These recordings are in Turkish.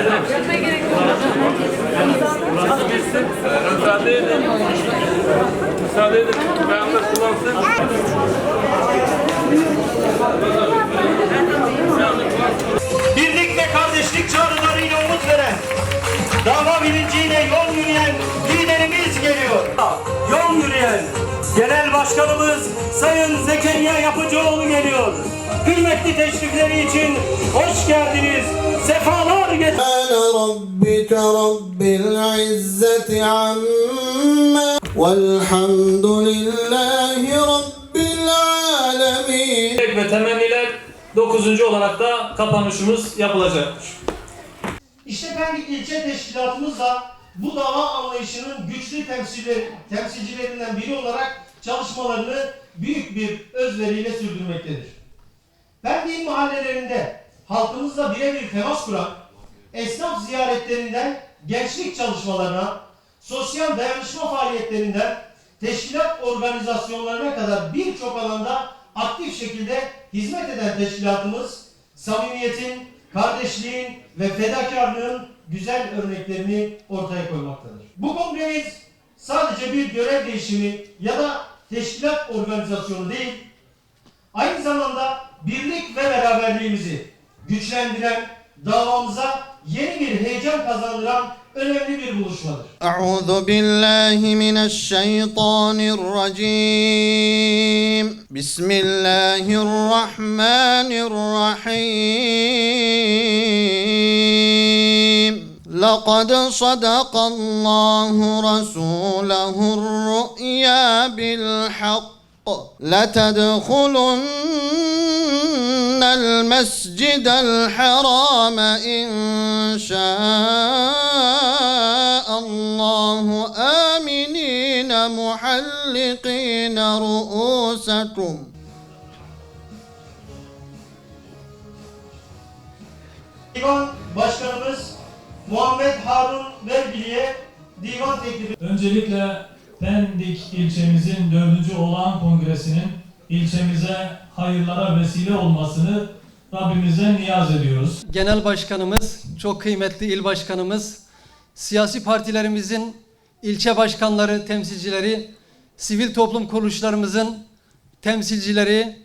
Yapmaya gerek yok. Burası bitsin. Müsaade edin. Müsaade edin. Beyanlar kullansın. Birlik ve kardeşlik çağrılarıyla umut veren, dava bilinciyle yol yürüyen liderimiz geliyor. Yol yürüyen Genel Başkanımız Sayın Zekeriya Yapıcıoğlu geliyor. Kıymetli teşrifleri için hoş geldiniz, sefalar getirdiniz. ربك رب العزة عما والحمد لله رب العالمين. Ve temenniler 9. olarak da kapanışımız yapılacaktır. İşte Pendik İlçe Teşkilatımız da bu dava anlayışının güçlü temsilcilerinden biri olarak çalışmalarını büyük bir özveriyle sürdürmektedir. Pendik'in mahallelerinde halkımızla birebir temas kuran, esnaf ziyaretlerinden gençlik çalışmalarına, sosyal dayanışma faaliyetlerinden teşkilat organizasyonlarına kadar birçok alanda aktif şekilde hizmet eden teşkilatımız, samimiyetin, kardeşliğin ve fedakarlığın güzel örneklerini ortaya koymaktadır. Bu kongremiz sadece bir görev değişimi ya da teşkilat organizasyonu değil, aynı zamanda birlik ve beraberliğimizi güçlendiren, davamıza yeni bir heyecan kazandıran önemli bir buluşmadır. أعوذ بالله من الشيطان الرجيم بسم الله الرحمن الرحيم لقد صدق الله رسوله الرؤيا بالحق لتدخلن المسجد الحرام إن شاء الله آمنين محلقين رؤوسكم Divan Başkanımız Muhammed Harun Verbili'ye divan teklifi. Öncelikle Pendik ilçemizin 4. olağan kongresinin ilçemize hayırlara vesile olmasını Rabbimizden niyaz ediyoruz. Genel Başkanımız, çok kıymetli il başkanımız, siyasi partilerimizin ilçe başkanları, temsilcileri, sivil toplum kuruluşlarımızın temsilcileri,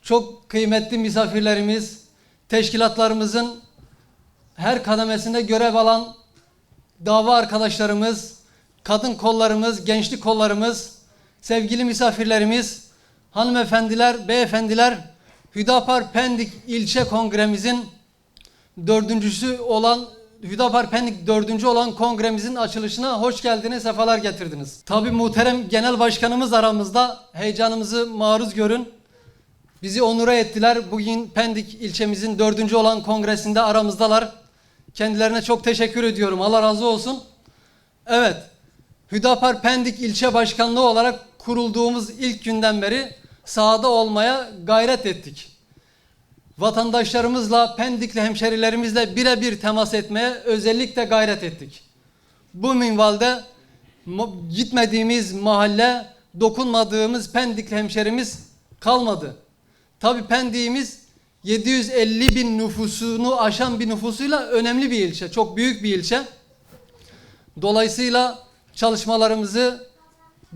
çok kıymetli misafirlerimiz, teşkilatlarımızın her kademesinde görev alan dava arkadaşlarımız, kadın kollarımız, gençlik kollarımız, sevgili misafirlerimiz, hanımefendiler, beyefendiler, Hüdapar Pendik İlçe Kongremizin Hüdapar Pendik 4. olan kongremizin açılışına hoş geldiniz, sefalar getirdiniz. Tabii muhterem genel başkanımız aramızda, heyecanımızı maruz görün. Bizi onura ettiler. Bugün Pendik ilçemizin 4. olan kongresinde aramızdalar. Kendilerine çok teşekkür ediyorum. Allah razı olsun. Evet, Hüdapar Pendik İlçe Başkanlığı olarak kurulduğumuz ilk günden beri sahada olmaya gayret ettik. Vatandaşlarımızla, Pendikli hemşerilerimizle birebir temas etmeye özellikle gayret ettik. Bu minvalde gitmediğimiz mahalle, dokunmadığımız Pendikli hemşerimiz kalmadı. Tabii Pendik'imiz 750 bin nüfusunu aşan bir nüfusuyla önemli bir ilçe, çok büyük bir ilçe. Dolayısıyla çalışmalarımızı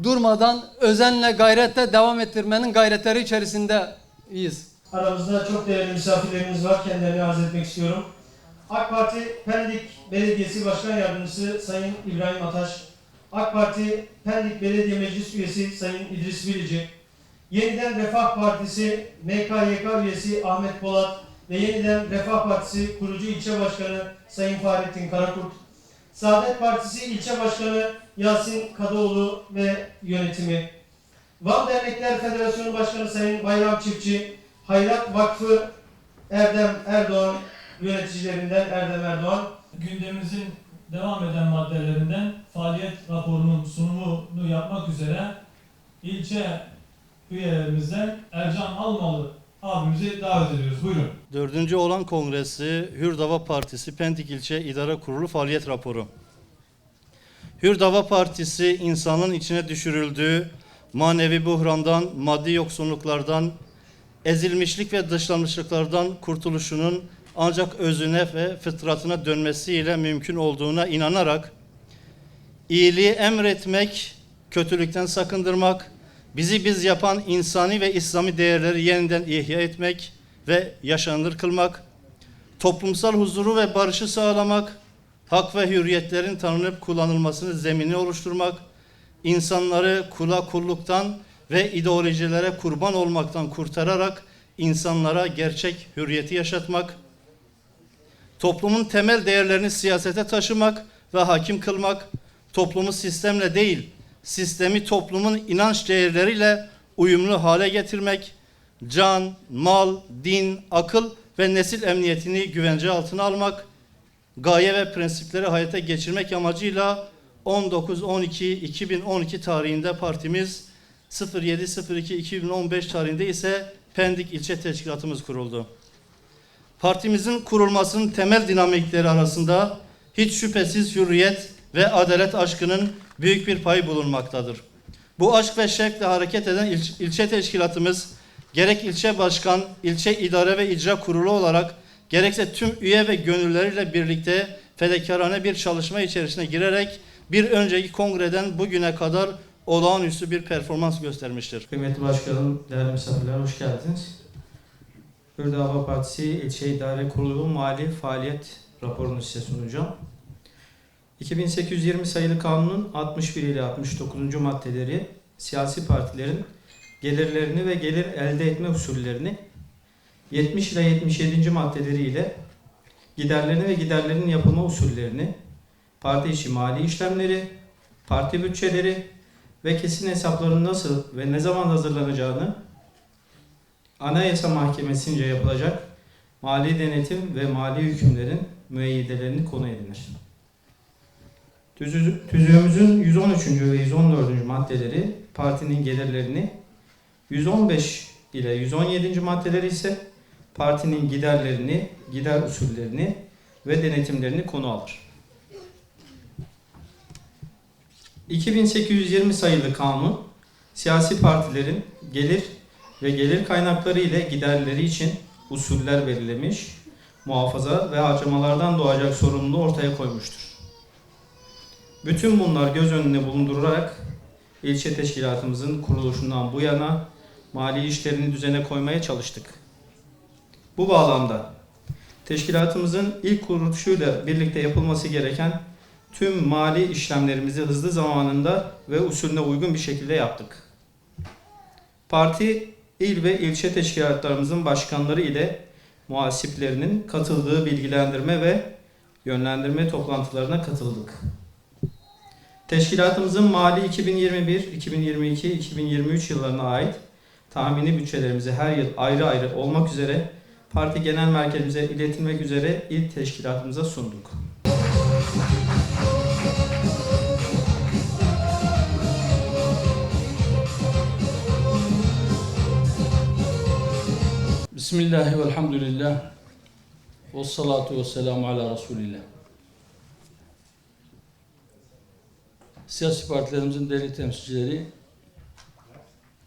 durmadan, özenle, gayretle devam ettirmenin gayretleri içerisindeyiz. Aramızda çok değerli misafirlerimiz var. Kendilerini arz etmek istiyorum. AK Parti Pendik Belediyesi Başkan Yardımcısı Sayın İbrahim Ataş, AK Parti Pendik Belediye Meclis Üyesi Sayın İdris Bilici, Yeniden Refah Partisi MKYK üyesi Ahmet Polat ve Yeniden Refah Partisi kurucu ilçe başkanı Sayın Fahrettin Karakurt, Saadet Partisi ilçe başkanı Yasin Kadıoğlu ve yönetimi, Van Dernekler Federasyonu Başkanı Sayın Bayram Çiftçi, Hayrat Vakfı Erdem Erdoğan yöneticilerinden Erdem Erdoğan. Gündemimizin devam eden maddelerinden faaliyet raporunun sunumunu yapmak üzere ilçe üyelerimizden Ercan Almalı abimizi davet ediyoruz. Buyurun. 4. olan kongresi Hürdava Partisi Pendik İlçe İdare Kurulu faaliyet raporu. Hürdava Partisi insanın içine düşürüldüğü manevi buhrandan, maddi yoksunluklardan, ezilmişlik ve dışlanmışlıklardan kurtuluşunun ancak özüne ve fıtratına dönmesiyle mümkün olduğuna inanarak iyiliği emretmek, kötülükten sakındırmak, bizi biz yapan insani ve İslami değerleri yeniden ihya etmek ve yaşanır kılmak, toplumsal huzuru ve barışı sağlamak, hak ve hürriyetlerin tanınıp kullanılmasını zemini oluşturmak, insanları kula kulluktan ve ideolojilere kurban olmaktan kurtararak insanlara gerçek hürriyeti yaşatmak, toplumun temel değerlerini siyasete taşımak ve hakim kılmak, toplumu sistemle değil, sistemi toplumun inanç değerleriyle uyumlu hale getirmek, can, mal, din, akıl ve nesil emniyetini güvence altına almak, gaye ve prensipleri hayata geçirmek amacıyla 19-12-2012 tarihinde partimiz, 07.02.2015 tarihinde ise Pendik İlçe Teşkilatımız kuruldu. Partimizin kurulmasının temel dinamikleri arasında hiç şüphesiz hürriyet ve adalet aşkının büyük bir payı bulunmaktadır. Bu aşk ve şevkle hareket eden ilçe teşkilatımız gerek ilçe başkan, ilçe idare ve icra kurulu olarak gerekse tüm üye ve gönülleriyle birlikte fedakarane bir çalışma içerisine girerek bir önceki kongreden bugüne kadar olağanüstü bir performans göstermiştir. Kıymetli Başkanım, değerli misafirler hoş geldiniz. Hürdava Partisi İlçe İdare Kurulu Mali Faaliyet raporunu size sunacağım. 2820 sayılı kanunun 61 ile 69. maddeleri siyasi partilerin gelirlerini ve gelir elde etme usullerini, 70 ile 77. maddeleri ile giderlerini ve giderlerinin yapılma usullerini, parti içi mali işlemleri, parti bütçeleri ve kesin hesapların nasıl ve ne zaman hazırlanacağını, Anayasa Mahkemesi'nce yapılacak mali denetim ve mali hükümlerin müeyyidelerini konu edinir. Tüzüğümüzün 113. ve 114. maddeleri partinin gelirlerini, 115 ile 117. maddeleri ise partinin giderlerini, gider usullerini ve denetimlerini konu alır. 2820 sayılı kanun, siyasi partilerin gelir ve gelir kaynakları ile giderleri için usuller belirlemiş, muhafaza ve harcamalardan doğacak sorumluluğu ortaya koymuştur. Bütün bunlar göz önüne bulundurularak ilçe teşkilatımızın kuruluşundan bu yana mali işlerini düzene koymaya çalıştık. Bu bağlamda teşkilatımızın ilk kuruluşuyla birlikte yapılması gereken tüm mali işlemlerimizi hızlı zamanında ve usulüne uygun bir şekilde yaptık. Parti, il ve ilçe teşkilatlarımızın başkanları ile muhasiplerinin katıldığı bilgilendirme ve yönlendirme toplantılarına katıldık. Teşkilatımızın mali 2021, 2022, 2023 yıllarına ait tahmini bütçelerimizi her yıl ayrı ayrı olmak üzere parti genel merkezimize iletilmek üzere il teşkilatımıza sunduk. Bismillahi velhamdülillah ve salatu ve selamu ala Resulillah. Siyasi partilerimizin değerli temsilcileri,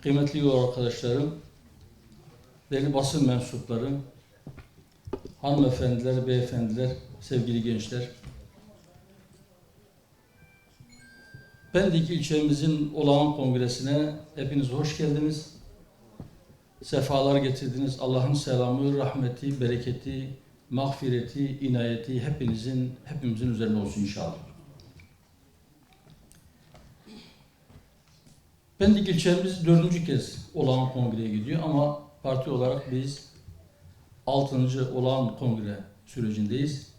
kıymetli yol arkadaşlarım, değerli basın mensupları, hanımefendiler, beyefendiler, sevgili gençler. Pendik ilçemizin olağan kongresine hepiniz hoş geldiniz. Sefalar getirdiniz. Allah'ın selamı, rahmeti, bereketi, mağfireti, inayeti hepimizin üzerine olsun inşallah. Pendik ilçemiz 4. kez olağan kongreye gidiyor ama parti olarak biz 6. olağan kongre sürecindeyiz.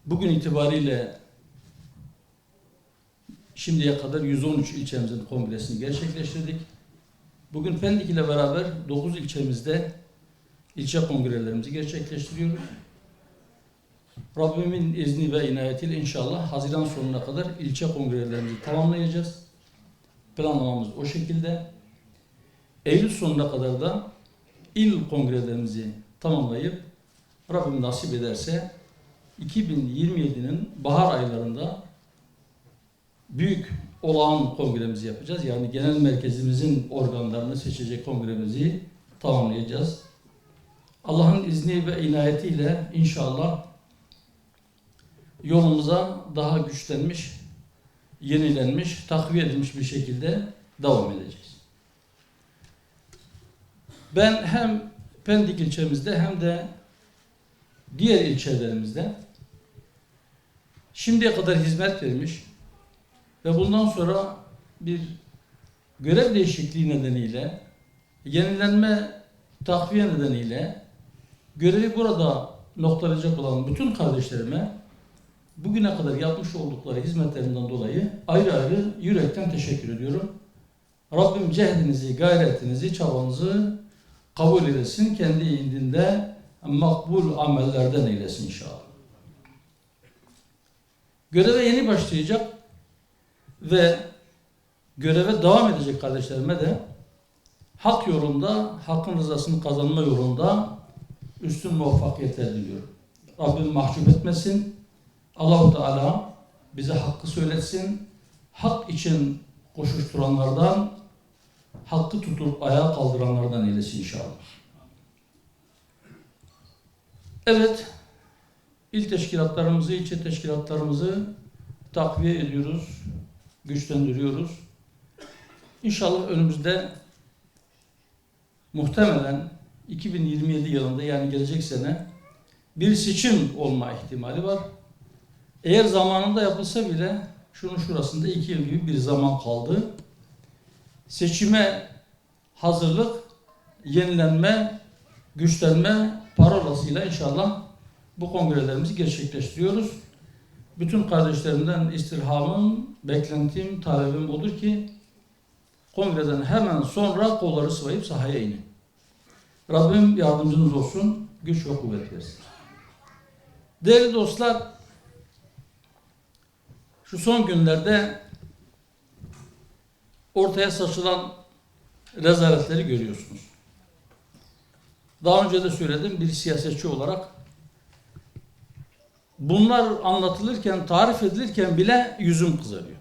Bugün itibariyle şimdiye kadar 113 ilçemizin kongresini gerçekleştirdik. Bugün Pendik ile beraber 9 ilçemizde ilçe kongrelerimizi gerçekleştiriyoruz. Rabbimin izni ve inayetiyle inşallah Haziran sonuna kadar ilçe kongrelerimizi tamamlayacağız. Planlamamız o şekilde. Eylül sonuna kadar da il kongrelerimizi tamamlayıp Rabbim nasip ederse 2027'nin bahar aylarında büyük olağan kongremizi yapacağız. Yani genel merkezimizin organlarını seçecek kongremizi tamamlayacağız. Allah'ın izni ve inayetiyle inşallah yolumuza daha güçlenmiş, yenilenmiş, takviye edilmiş bir şekilde devam edeceğiz. Ben hem Pendik ilçemizde hem de diğer ilçelerimizde şimdiye kadar hizmet vermiş ve bundan sonra bir görev değişikliği nedeniyle, yenilenme, takviye nedeniyle görevi burada noktalayacak olan bütün kardeşlerime bugüne kadar yapmış oldukları hizmetlerinden dolayı ayrı ayrı yürekten teşekkür ediyorum. Rabbim cehdinizi, gayretinizi, çabanızı kabul eylesin. Kendi indinde makbul amellerden eylesin inşallah. Göreve yeni başlayacak ve göreve devam edecek kardeşlerime de hak yolunda, hakkın rızasını kazanma yolunda üstün muvaffakiyetler diliyorum. Rabbim mahcup etmesin. Allah-u Teala bize hakkı söyletsin. Hak için koşuşturanlardan, hakkı tutup ayağa kaldıranlardan eylesin inşallah. Evet, il teşkilatlarımızı, ilçe teşkilatlarımızı takviye ediyoruz, güçlendiriyoruz. İnşallah önümüzde muhtemelen 2027 yılında, yani gelecek sene bir seçim olma ihtimali var. Eğer zamanında yapılsa bile şunun şurasında 2 yıl gibi bir zaman kaldı. Seçime hazırlık, yenilenme, güçlenme parolasıyla inşallah bu kongrelerimizi gerçekleştiriyoruz. Bütün kardeşlerimden istirhamım, beklentim, talebim odur ki kongreden hemen sonra kolları sıvayıp sahaya inin. Rabbim yardımcınız olsun, güç ve kuvvet versin. Değerli dostlar, şu son günlerde ortaya saçılan rezaletleri görüyorsunuz. Daha önce de söyledim, bir siyasetçi olarak bunlar anlatılırken, tarif edilirken bile yüzüm kızarıyor.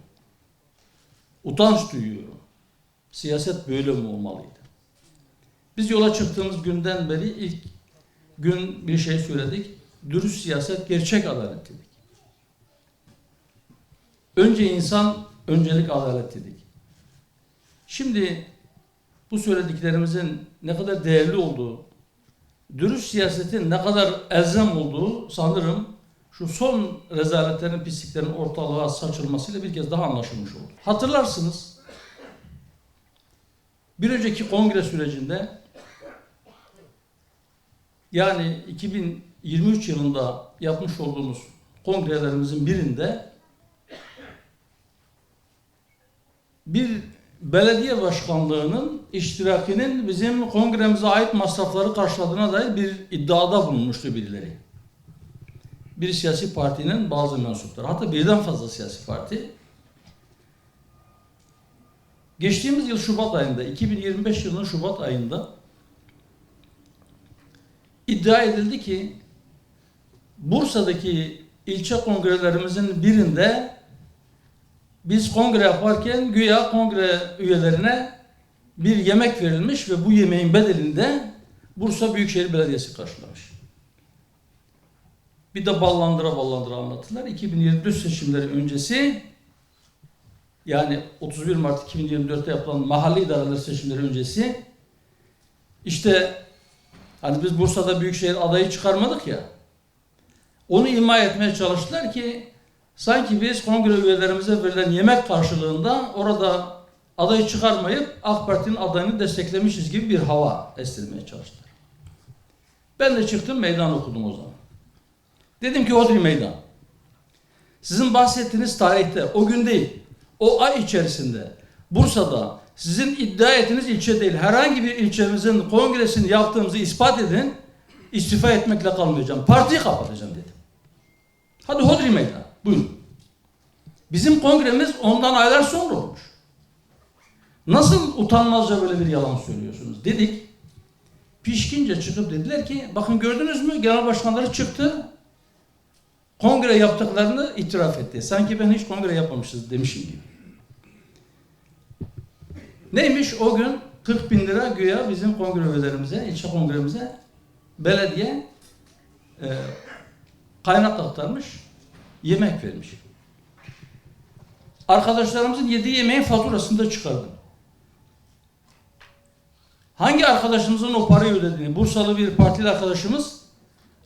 Utanç duyuyorum. Siyaset böyle mi olmalıydı? Biz yola çıktığımız günden beri ilk gün bir şey söyledik. Dürüst siyaset, gerçek adalet dedik. Önce insan, öncelik adalet dedik. Şimdi bu söylediklerimizin ne kadar değerli olduğu, dürüst siyasetin ne kadar elzem olduğu sanırım şu son rezaletlerin, pisliklerin ortalığa saçılmasıyla bir kez daha anlaşılmış oldu. Hatırlarsınız, bir önceki kongre sürecinde, yani 2023 yılında yapmış olduğumuz kongrelerimizin birinde bir belediye başkanlığının iştirakinin bizim kongremize ait masrafları karşıladığına dair bir iddiada bulunmuştu birileri. Bir siyasi partinin bazı mensupları, hatta birden fazla siyasi parti. Geçtiğimiz yıl Şubat ayında, 2025 yılının Şubat ayında iddia edildi ki Bursa'daki ilçe kongrelerimizin birinde biz kongre yaparken güya kongre üyelerine bir yemek verilmiş ve bu yemeğin bedelinde Bursa Büyükşehir Belediyesi karşılamış. Bir de ballandıra anlattılar. 2024 seçimleri öncesi, yani 31 Mart 2024'te yapılan mahalli idareler seçimleri öncesi, işte hani biz Bursa'da Büyükşehir adayı çıkarmadık ya, onu ima etmeye çalıştılar ki sanki biz kongre üyelerimize verilen yemek karşılığında orada adayı çıkarmayıp AK Parti'nin adayını desteklemişiz gibi bir hava estirmeye çalıştılar. Ben de çıktım, meydan okudum o zaman. Dedim ki Hodri meydan. Sizin bahsettiğiniz tarihte, o gün değil, o ay içerisinde Bursa'da sizin iddia ettiğiniz ilçe değil, herhangi bir ilçemizin kongresini yaptığımızı ispat edin, istifa etmekle kalmayacağım, partiyi kapatacağım dedim. Hadi Hodri meydan, buyurun. Bizim kongremiz ondan aylar sonra olmuş. Nasıl utanmazca böyle bir yalan söylüyorsunuz dedik. Pişkince çıkıp dediler ki bakın gördünüz mü, genel başkanları çıktı, kongre yaptıklarını itiraf etti. Sanki ben hiç kongre yapmamışız demişim gibi. Neymiş o gün? 40.000 lira güya bizim kongre üyelerimize, ilçe kongremize belediye kaynak aktarmış, yemek vermiş. Arkadaşlarımızın yediği yemeğin faturasını da çıkardım. Hangi arkadaşımızın o parayı ödediğini, Bursalı bir partili arkadaşımız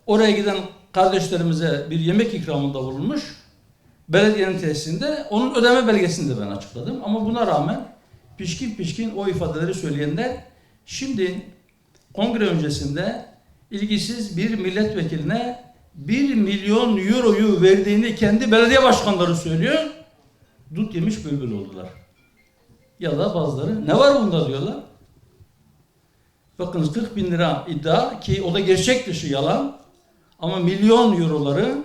oraya giden kardeşlerimize bir yemek ikramında bulunmuş. Belediyenin tesisinde onun ödeme belgesini de ben açıkladım. Ama buna rağmen pişkin pişkin o ifadeleri söyleyenler şimdi kongre öncesinde ilgisiz bir milletvekiline 1 milyon euroyu verdiğini kendi belediye başkanları söylüyor. Dut yemiş bülbül oldular. Ya da bazıları ne var bunda diyorlar. Bakınız 40 bin lira iddia ki o da gerçek dışı yalan. Ama milyon euroları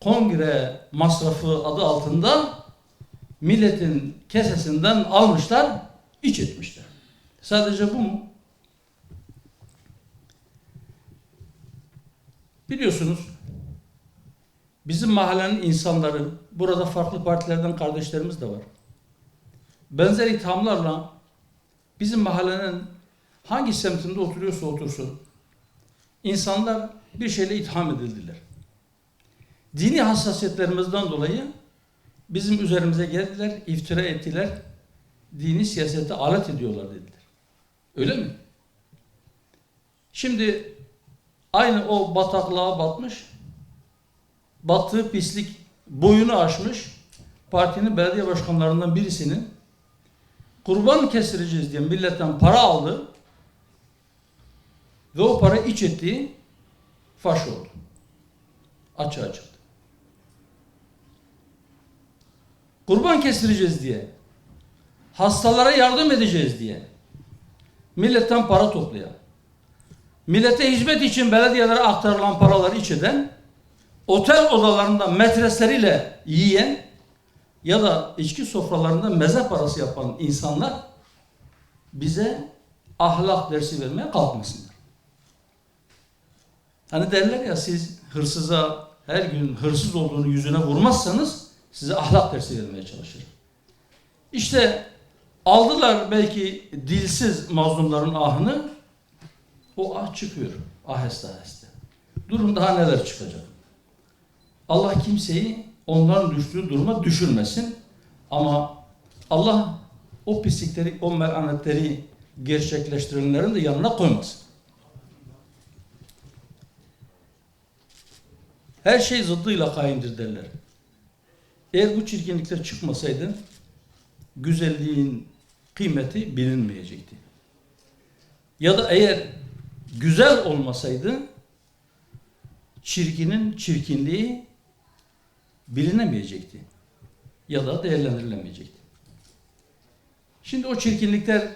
kongre masrafı adı altında milletin kesesinden almışlar, iç etmişler. Sadece bu mu? Biliyorsunuz bizim mahallenin insanları, burada farklı partilerden kardeşlerimiz de var. Benzer ithamlarla bizim mahallenin hangi semtinde oturuyorsa otursun, insanlar bir şeyle itham edildiler. Dini hassasiyetlerimizden dolayı bizim üzerimize geldiler, iftira ettiler, dini siyasete alet ediyorlar dediler. Öyle mi? Şimdi aynı o bataklığa batmış, battığı pislik boyunu aşmış, partinin belediye başkanlarından birisinin kurban kestireceğiz diye milletten para aldı ve o para iç ettiği faş oldu. Açığa çıktı. Kurban kestireceğiz diye, hastalara yardım edeceğiz diye milletten para toplayan, millete hizmet için belediyelere aktarılan paraları iç eden, otel odalarında metresleriyle yiyen ya da içki sofralarında meze parası yapan insanlar bize ahlak dersi vermeye kalkmasınlar. Hani derler ya, siz hırsıza her gün hırsız olduğunu yüzüne vurmazsanız size ahlak dersi vermeye çalışır. İşte aldılar belki dilsiz mazlumların ahını, o ah çıkıyor aheste aheste. Durun daha neler çıkacak. Allah kimseyi onların düştüğü duruma düşürmesin. Ama Allah o pislikleri, o melanetleri gerçekleştirenlerin de yanına koymasın. Her şey zıddıyla kaindir derler. Eğer bu çirkinlikler çıkmasaydı güzelliğin kıymeti bilinmeyecekti. Ya da eğer güzel olmasaydı çirkinin çirkinliği bilinemeyecekti. Ya da değerlendirilemeyecekti. Şimdi o çirkinlikler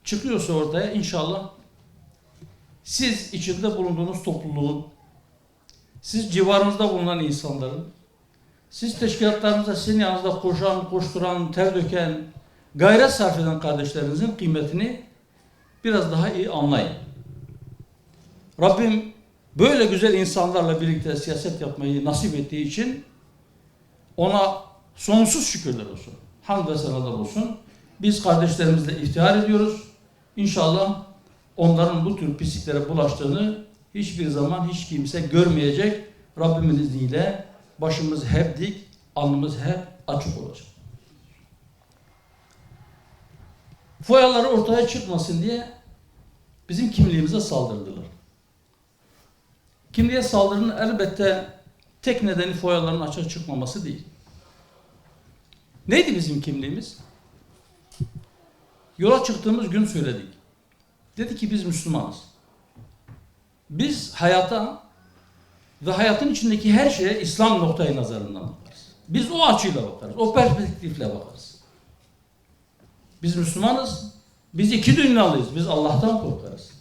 çıkıyorsa ortaya, inşallah siz içinde bulunduğunuz topluluğun, siz civarınızda bulunan insanların, siz teşkilatlarınızda sizin yanınızda koşan, koşturan, ter döken, gayret sarf eden kardeşlerinizin kıymetini biraz daha iyi anlayın. Rabbim böyle güzel insanlarla birlikte siyaset yapmayı nasip ettiği için ona sonsuz şükürler olsun. Hamd ve senalar olsun. Biz kardeşlerimizle iftihar ediyoruz. İnşallah onların bu tür pisliklere bulaştığını hiçbir zaman hiç kimse görmeyecek. Rabbimin izniyle başımız hep dik, alnımız hep açık olacak. Foyaları ortaya çıkmasın diye bizim kimliğimize saldırdılar. Kimliğe saldırının elbette tek nedeni foyaların açığa çıkmaması değil. Neydi bizim kimliğimiz? Yola çıktığımız gün söyledik. Dedi ki biz Müslümanız. Biz hayata ve hayatın içindeki her şeye İslam noktayı nazarından bakarız. Biz o açıyla bakarız, o perspektifle bakarız. Biz Müslümanız, biz iki dünyalıyız, biz Allah'tan korkarız.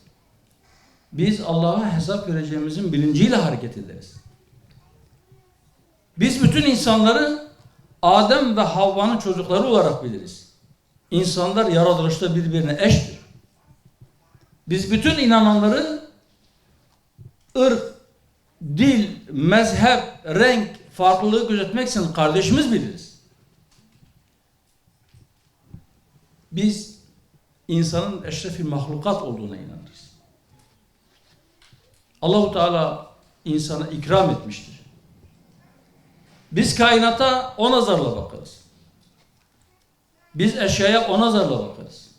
Biz Allah'a hesap vereceğimizin bilinciyle hareket ederiz. Biz bütün insanları Adem ve Havva'nın çocukları olarak biliriz. İnsanlar yaratılışta birbirine eştir. Biz bütün inananları ırk, dil, mezhep, renk farklılığı gözetmeksizin kardeşimiz biliriz. Biz insanın eşrefi mahlukat olduğuna inanırız. Allahu Teala insana ikram etmiştir. Biz kainata o nazarla bakarız. Biz eşyaya o nazarla bakarız.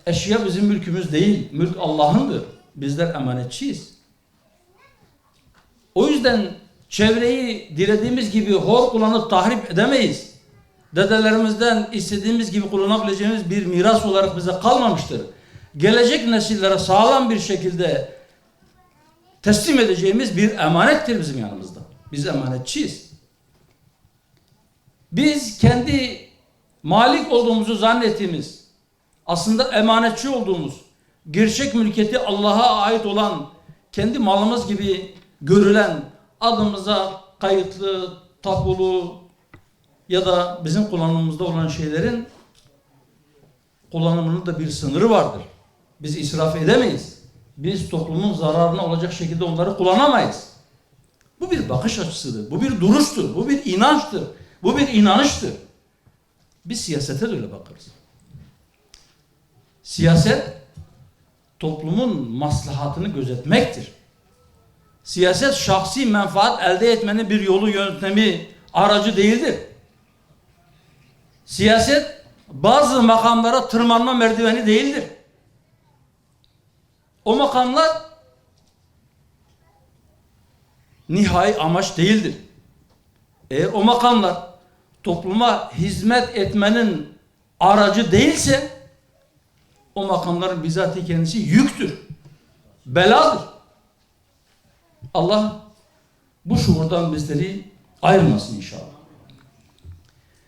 Eşya bizim mülkümüz değil. Mülk Allah'ındır. Bizler emanetçiyiz. O yüzden çevreyi dilediğimiz gibi hor kullanıp tahrip edemeyiz. Dedelerimizden istediğimiz gibi kullanabileceğimiz bir miras olarak bize kalmamıştır. Gelecek nesillere sağlam bir şekilde teslim edeceğimiz bir emanettir bizim yanımızda. Biz emanetçiyiz. Biz kendi malik olduğumuzu zannettiğimiz, aslında emanetçi olduğumuz, gerçek mülkiyeti Allah'a ait olan, kendi malımız gibi görülen, adımıza kayıtlı, tapulu ya da bizim kullanımımızda olan şeylerin kullanımının da bir sınırı vardır. Biz israf edemeyiz. Biz toplumun zararına olacak şekilde onları kullanamayız. Bu bir bakış açısıdır. Bu bir duruştur. Bu bir inançtır. Bu bir inanıştır. Biz siyasete de öyle bakarız. Siyaset toplumun maslahatını gözetmektir. Siyaset şahsi menfaat elde etmenin bir yolu, yöntemi, aracı değildir. Siyaset bazı makamlara tırmanma merdiveni değildir. O makamlar nihai amaç değildir. Eğer o makamlar topluma hizmet etmenin aracı değilse o makamların bizatihi kendisi yüktür, beladır. Allah bu şuurdan bizleri ayırmasın inşallah.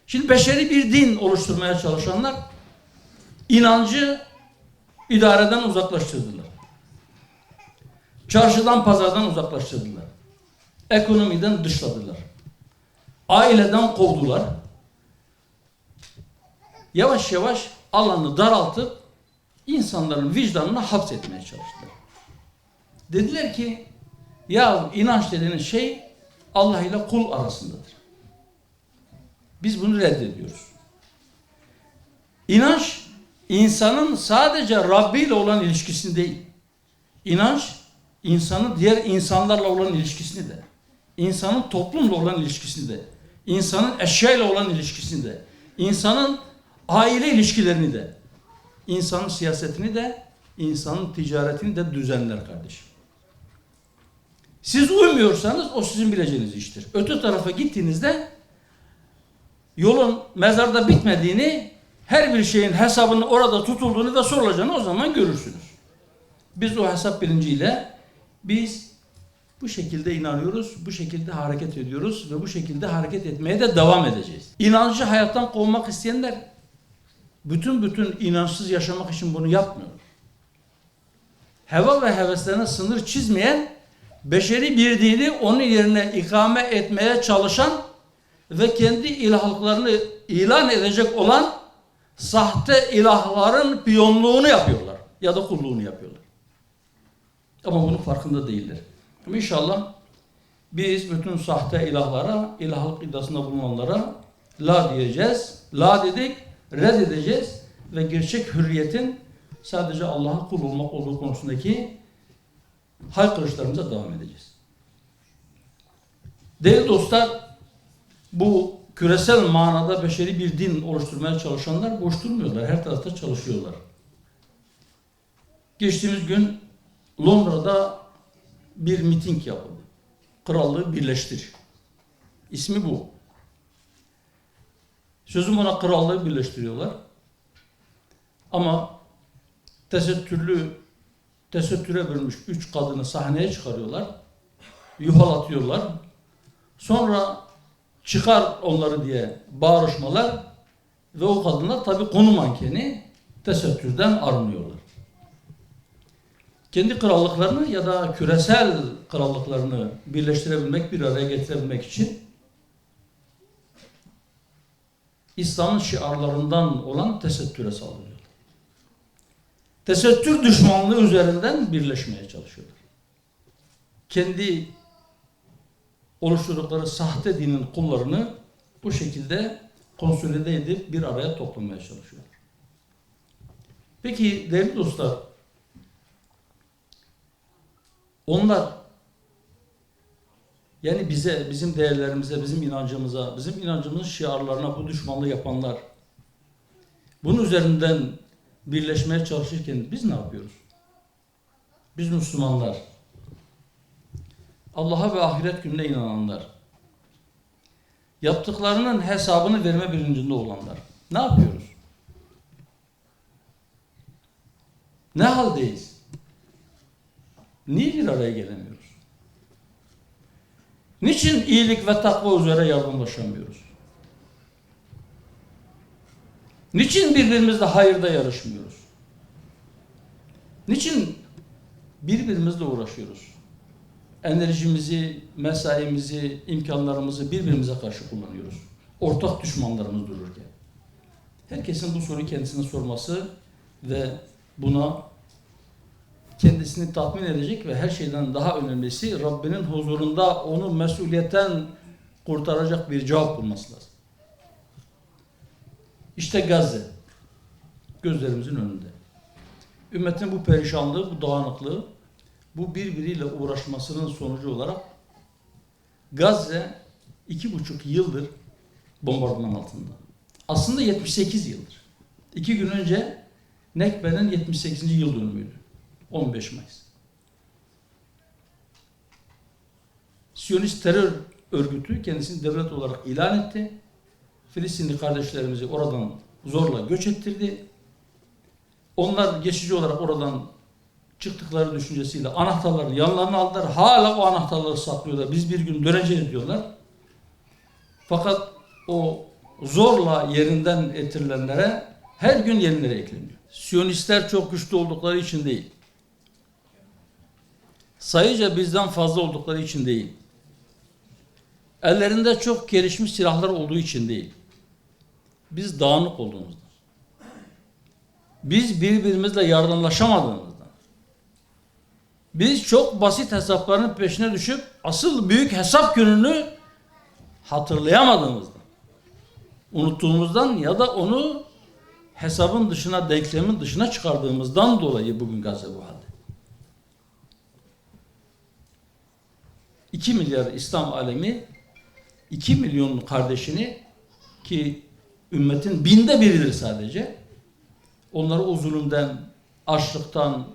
Şimdi beşeri bir din oluşturmaya çalışanlar inancı idareden uzaklaştırdılar. Çarşıdan, pazardan uzaklaştırdılar. Ekonomiden dışladılar. Aileden kovdular. Yavaş yavaş alanı daraltıp insanların vicdanını hapsetmeye çalıştılar. Dediler ki ya inanç dediğiniz şey Allah ile kul arasındadır. Biz bunu reddediyoruz. İnanç insanın sadece Rabbi ile olan ilişkisini değil. İnanç insanın diğer insanlarla olan ilişkisini de, insanın toplumla olan ilişkisini de, insanın eşyayla olan ilişkisini de, insanın aile ilişkilerini de, insanın siyasetini de, insanın ticaretini de düzenler kardeşim. Siz uymuyorsanız o sizin bileceğiniz iştir. Öte tarafa gittiğinizde yolun mezarda bitmediğini, her bir şeyin hesabının orada tutulduğunu ve sorulacağını o zaman görürsünüz. Biz o hesap bilinciyle biz bu şekilde inanıyoruz, bu şekilde hareket ediyoruz ve bu şekilde hareket etmeye de devam edeceğiz. İnancı hayattan kovmak isteyenler bütün inançsız yaşamak için bunu yapmıyor. Heva ve heveslerine sınır çizmeyen, beşeri bir dini onun yerine ikame etmeye çalışan ve kendi ilahlıklarını ilan edecek olan sahte ilahların piyonluğunu yapıyorlar ya da kulluğunu yapıyorlar. Ama bunun farkında değiller. Ama inşallah biz bütün sahte ilahlara, ilahlık iddiasında bulunanlara la diyeceğiz, la dedik, reddedeceğiz ve gerçek hürriyetin sadece Allah'a kul olmak olduğu konusundaki haykırışlarımıza devam edeceğiz. Değerli dostlar, bu küresel manada beşeri bir din oluşturmaya çalışanlar boş durmuyorlar. Her tarafta çalışıyorlar. Geçtiğimiz gün Londra'da bir miting yapıldı. Krallığı birleştir. İsmi bu. Sözüm ona krallığı birleştiriyorlar. Ama tesettüre bölmüş 3 kadını sahneye çıkarıyorlar. Yuhalatıyorlar. Sonra çıkar onları diye bağırışmalar ve o kadınlar tabii konu mankeni tesettürden arınıyorlar. Kendi krallıklarını ya da küresel krallıklarını birleştirebilmek, bir araya getirebilmek için İslam'ın şiarlarından olan tesettüre saldırıyorlar. Tesettür düşmanlığı üzerinden birleşmeye çalışıyorlar. Kendi oluşturdukları sahte dinin kullarını bu şekilde konsolide edip bir araya toplamaya çalışıyorlar. Peki değerli dostlar, Onlar yani bize, bizim değerlerimize, bizim inancımıza, bizim inancımızın şiarlarına bu düşmanlığı yapanlar bunun üzerinden birleşmeye çalışırken biz ne yapıyoruz? Biz Müslümanlar, Allah'a ve ahiret gününe inananlar, yaptıklarının hesabını verme bilincinde olanlar ne yapıyoruz? Ne haldeyiz? Niye bir araya gelemiyoruz? Niçin iyilik ve takva üzere yardımlaşamıyoruz? Niçin birbirimizle hayırda yarışmıyoruz? Niçin birbirimizle uğraşıyoruz? Enerjimizi, mesaimizi, imkanlarımızı birbirimize karşı kullanıyoruz. Ortak düşmanlarımız dururken. Herkesin bu soruyu kendisine sorması ve buna kendisini tatmin edecek ve her şeyden daha önemlisi Rabbinin huzurunda onu mesuliyetten kurtaracak bir cevap bulması lazım. İşte Gazze gözlerimizin önünde. Ümmetin bu perişanlığı, bu dağınıklığı, bu birbiriyle uğraşmasının sonucu olarak Gazze 2,5 yıldır bombardıman altında. Aslında 78 yıldır. 2 gün önce Nekbe'nin 78. yıl dönümüydü. 15 Mayıs. Siyonist terör örgütü kendisini devlet olarak ilan etti. Filistinli kardeşlerimizi oradan zorla göç ettirdi. Onlar geçici olarak oradan çıktıkları düşüncesiyle anahtarlarını yanlarına aldılar. Hala o anahtarları saklıyorlar. Biz bir gün döneceğiz diyorlar. Fakat o zorla yerinden ettirilenlere her gün yenileri ekleniyor. Siyonistler çok güçlü oldukları için değil. Sayıca bizden fazla oldukları için değil. Ellerinde çok gelişmiş silahlar olduğu için değil. Biz dağınık olduğumuzdan. Biz birbirimizle yardımlaşamadığımızdan. Biz çok basit hesapların peşine düşüp asıl büyük hesap gününü hatırlayamadığımızdan. Unuttuğumuzdan ya da onu hesabın dışına, denklemin dışına çıkardığımızdan dolayı bugün Gazze bu halde. 2 milyar İslam alemi 2 milyon kardeşini ki ümmetin 1/1000'idir sadece onları o zulümden, açlıktan,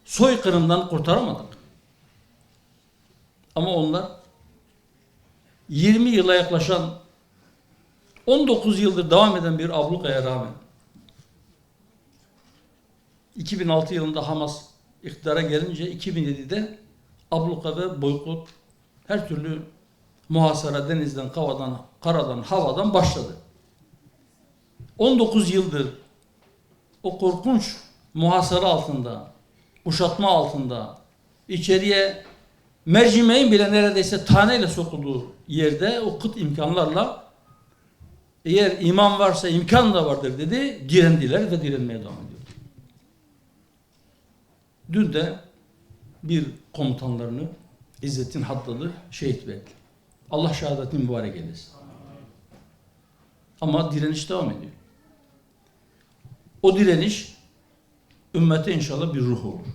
soykırımdan kurtaramadık. Ama onlar 20 yıla yaklaşan 19 yıldır devam eden bir ablukaya rağmen 2006 yılında Hamas iktidara gelince 2007'de abluka ve boykot her türlü muhasara denizden, havadan, karadan, havadan başladı. 19 yıldır o korkunç muhasara altında, kuşatma altında, içeriye mercimeğin bile neredeyse taneyle sokulduğu yerde o kıt imkanlarla eğer iman varsa imkan da vardır dedi, direndiler ve direnmeye devam ediyor. Dün de bir komutanlarını İzzettin Haddalı şehit verdi. Allah şehadetini mübarek eylesin. Ama direniş devam ediyor. O direniş ümmete inşallah bir ruh olur.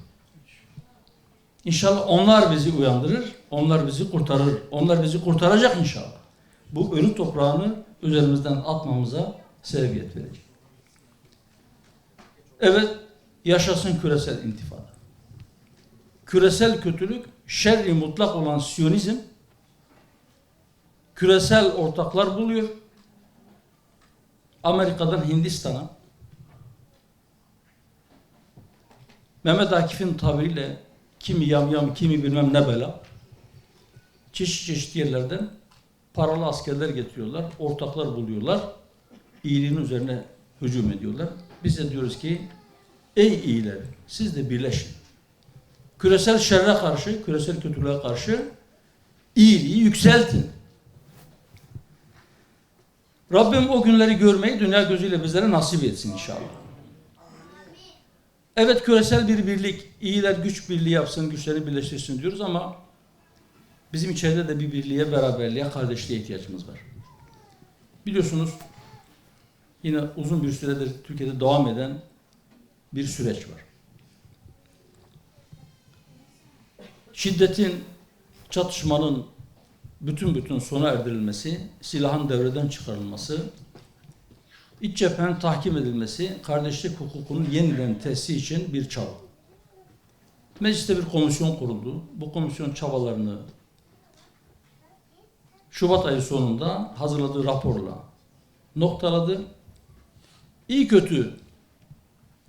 İnşallah onlar bizi uyandırır, onlar bizi kurtarır, onlar bizi kurtaracak inşallah. Bu ölü toprağını üzerimizden atmamıza sebebiyet verecek. Evet, yaşasın küresel intifada. Küresel kötülük, şerri mutlak olan Siyonizm, küresel ortaklar buluyor. Amerika'dan Hindistan'a, Mehmet Akif'in tabiriyle kimi yamyam, kimi bilmem ne bela, çeşit çeşit yerlerden paralı askerler getiriyorlar, ortaklar buluyorlar, iyiliğin üzerine hücum ediyorlar. Biz de diyoruz ki, ey iyiler, siz de birleşin. Küresel şerre karşı, küresel kötülüğe karşı iyiliği yükseltin. Rabbim o günleri görmeyi dünya gözüyle bizlere nasip etsin inşallah. Evet, küresel bir birlik, iyiler güç birliği yapsın, güçleri birleştirsin diyoruz ama bizim içeride de bir birliğe, beraberliğe, kardeşliğe ihtiyacımız var. Biliyorsunuz yine uzun bir süredir Türkiye'de devam eden bir süreç var. şiddetin, çatışmanın bütün sona erdirilmesi, silahın devreden çıkarılması, iç cephenin tahkim edilmesi, kardeşlik hukukunun yeniden tesisi için bir çaba. Mecliste bir komisyon kuruldu. Bu komisyon çabalarını Şubat ayı sonunda hazırladığı raporla noktaladı. İyi kötü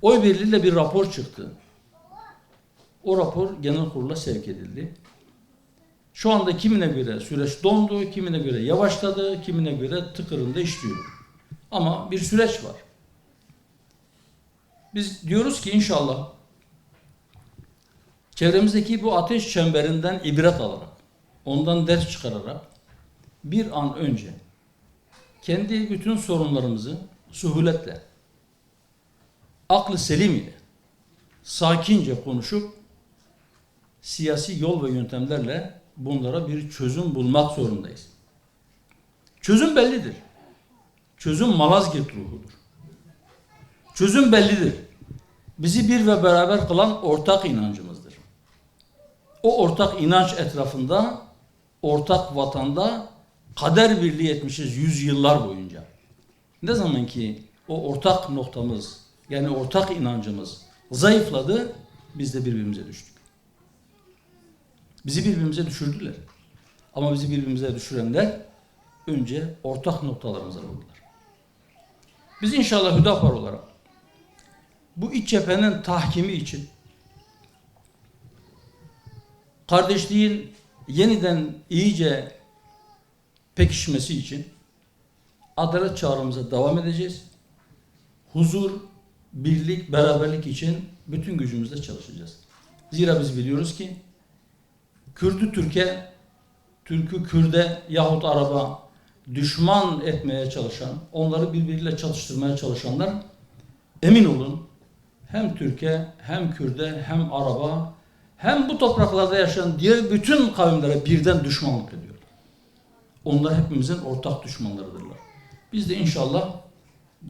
oy birliğiyle bir rapor çıktı. O rapor genel kurula sevk edildi. Şu anda kimine göre süreç dondu, kimine göre yavaşladı, kimine göre tıkırında işliyor. Ama bir süreç var. Biz diyoruz ki inşallah çevremizdeki bu ateş çemberinden ibret alarak, ondan ders çıkararak bir an önce kendi bütün sorunlarımızı suhuletle, aklı selim ile, sakince konuşup siyasi yol ve yöntemlerle bunlara bir çözüm bulmak zorundayız. Çözüm bellidir. Çözüm Malazgirt ruhudur. Çözüm bellidir. Bizi bir ve beraber kılan ortak inancımızdır. O ortak inanç etrafında, ortak vatanda kader birliği etmişiz yüzyıllar boyunca. Ne zaman ki o ortak noktamız, yani ortak inancımız zayıfladı, biz de birbirimize düştük. Bizi birbirimize düşürdüler. Ama bizi birbirimize düşürenler önce ortak noktalarımıza vurdular. Biz inşallah Hüdapar olarak bu iç cephenin tahkimi için, kardeşliğin yeniden iyice pekişmesi için adalet çağrımıza devam edeceğiz. Huzur, birlik, beraberlik için bütün gücümüzle çalışacağız. Zira biz biliyoruz ki Kürdü Türk'e, Türk'ü Kürt'e yahut Arap'a düşman etmeye çalışan, onları birbiriyle çalıştırmaya çalışanlar emin olun hem Türk'e, hem Kürt'e, hem Arap'a, hem bu topraklarda yaşayan diğer bütün kavimlere birden düşmanlık ediyorlar. Onlar hepimizin ortak düşmanlarıdırlar. Biz de inşallah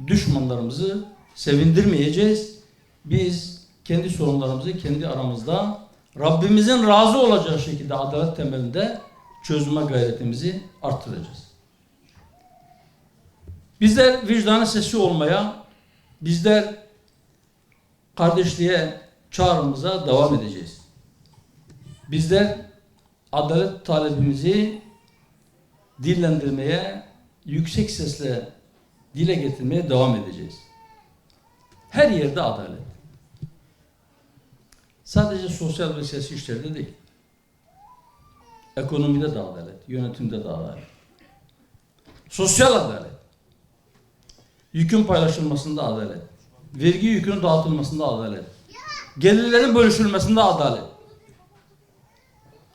düşmanlarımızı sevindirmeyeceğiz. Biz kendi sorunlarımızı kendi aramızda Rabbimizin razı olacağı şekilde adalet temelinde çözüme gayretimizi arttıracağız. Bizler vicdanın sesi olmaya, bizler kardeşliğe çağrımıza devam edeceğiz. Bizler adalet talebimizi dillendirmeye, yüksek sesle dile getirmeye devam edeceğiz. Her yerde adalet. Sadece sosyal ve siyasi işlerde değil. Ekonomide de adalet, yönetimde de adalet. Sosyal adalet. Yükün paylaşılmasında adalet. Vergi yükünün dağıtılmasında adalet. Gelirlerin bölüşülmesinde adalet.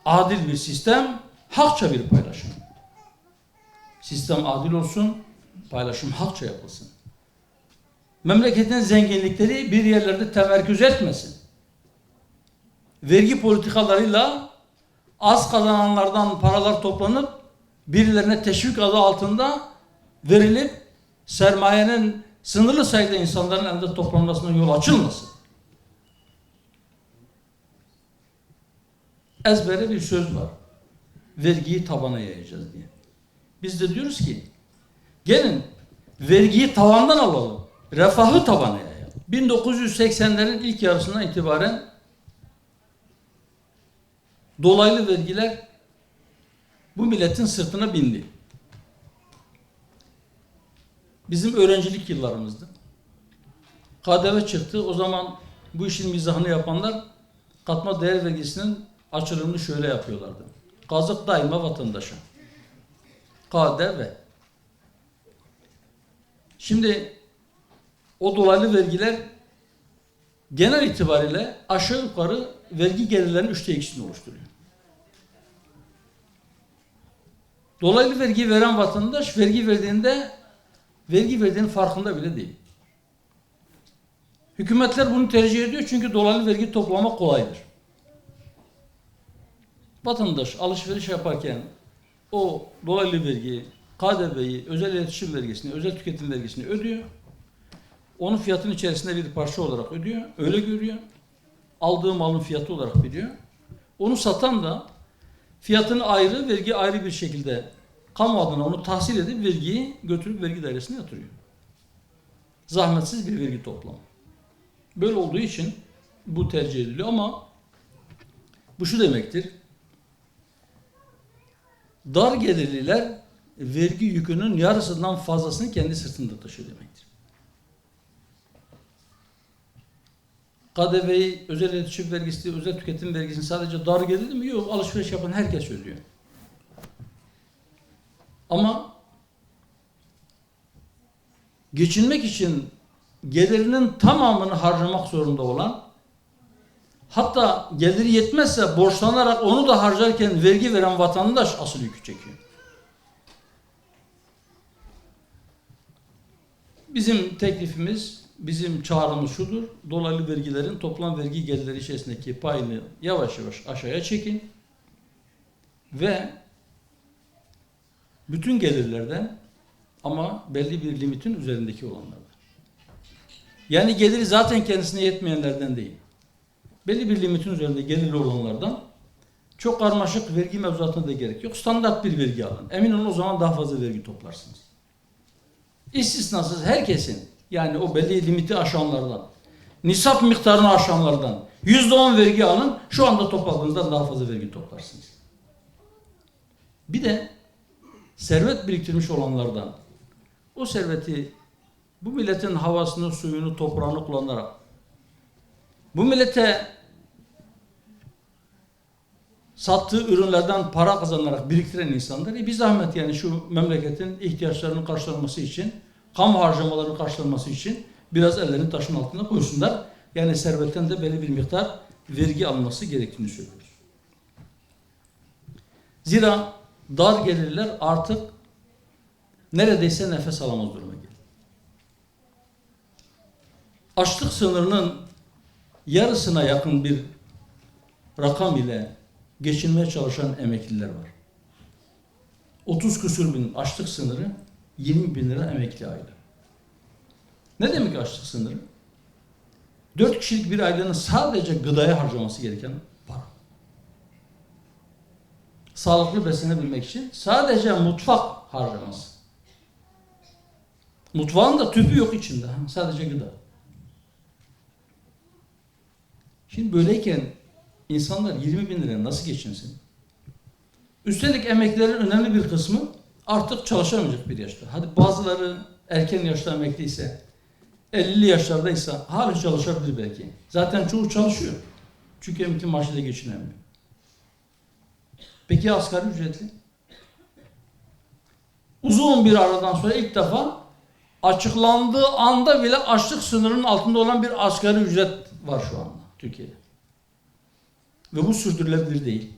Adil bir sistem, hakça bir paylaşım. Sistem adil olsun, paylaşım hakça yapılsın. Memleketin zenginlikleri bir yerlerde temerküz etmesin. Vergi politikalarıyla az kazananlardan paralar toplanıp birilerine teşvik adı altında verilip sermayenin sınırlı sayıda insanların elinde toplanmasına yol açılmasın. Ezbere bir söz var. Vergiyi tabana yayacağız diye. Biz de diyoruz ki gelin vergiyi tavandan alalım. Refahı tabana yayalım. 1980'lerin ilk yarısından itibaren dolaylı vergiler bu milletin sırtına bindi. Bizim öğrencilik yıllarımızdı. KDV çıktı. O zaman bu işin mizahını yapanlar katma değer vergisinin açılımını şöyle yapıyorlardı. Kazık daima vatandaşa. KDV. Şimdi o dolaylı vergiler genel itibariyle aşağı yukarı vergi gelirlerinin 2/3'ünü oluşturuyor. Dolaylı vergi veren vatandaş vergi verdiğinin farkında bile değil. Hükümetler bunu tercih ediyor çünkü dolaylı vergi toplamak kolaydır. Vatandaş alışveriş yaparken o dolaylı vergi, KDV'yi, özel iletişim vergisini, özel tüketim vergisini ödüyor. Onun fiyatın içerisinde bir parça olarak ödüyor. Öyle görüyor. Aldığı malın fiyatı olarak biliyor. Onu satan da fiyatını ayrı, vergi ayrı bir şekilde kamu adına onu tahsil edip vergiyi götürüp vergi dairesine yatırıyor. Zahmetsiz bir vergi toplamı. Böyle olduğu için bu tercih ediliyor ama bu şu demektir. Dar gelirliler vergi yükünün yarısından fazlasını kendi sırtında taşıyor demektir. KDV'yi, özel iletişim vergisi, özel tüketim vergisini sadece dar gelirli mi? Yok. Alışveriş yapan herkes ödüyor. Ama geçinmek için gelirinin tamamını harcamak zorunda olan, hatta geliri yetmezse borçlanarak onu da harcarken vergi veren vatandaş asıl yükü çekiyor. Bizim teklifimiz, bizim çağrımız şudur. Dolaylı vergilerin toplam vergi gelirleri içerisindeki payını yavaş yavaş aşağıya çekin ve bütün gelirlerden ama belli bir limitin üzerindeki olanlardan. Yani geliri zaten kendisine yetmeyenlerden değil. Belli bir limitin üzerinde gelirli olanlardan, çok karmaşık vergi mevzuatına da gerek yok. Standart bir vergi alın. Emin olun o zaman daha fazla vergi toplarsınız. İstisnasız herkesin, yani o belli limiti aşanlardan, nisap miktarını aşanlardan %10 vergi alın, şu anda topladığınızdan daha fazla vergi toplarsınız. Bir de servet biriktirmiş olanlardan, o serveti bu milletin havasını, suyunu, toprağını kullanarak, bu millete sattığı ürünlerden para kazanarak biriktiren insanlar, bir zahmet yani şu memleketin ihtiyaçlarının karşılanması için, kamu harcamalarının karşılanması için biraz ellerini taşın altına koysunlar. Yani servetten de belli bir miktar vergi alınması gerektiğini söylüyoruz. Zira dar gelirler artık neredeyse nefes alamaz duruma geldi. Açlık sınırının yarısına yakın bir rakam ile geçinmeye çalışan emekliler var. 30 küsur bin açlık sınırı, 20 bin lira emekli aile. Ne demek açlık sınırı? 4 kişilik bir ailenin sadece gıdaya harcaması gereken para. Sağlıklı beslenebilmek için sadece mutfak harcaması. Mutfağın da tüpü yok içinde. Sadece gıda. Şimdi böyleyken insanlar 20 bin liraya nasıl geçinsin? Üstelik emeklilerin önemli bir kısmı artık çalışamayacak bir yaşta. Hadi bazıları erken yaşta emekliyse, 50'li yaşlardaysa hala çalışabilir belki. Zaten çoğu çalışıyor. Çünkü emekli maaşıyla geçinemiyor. Peki asgari ücretli? Uzun bir aradan sonra ilk defa açıklandığı anda bile açlık sınırının altında olan bir asgari ücret var şu anda Türkiye'de. Ve bu sürdürülebilir değil.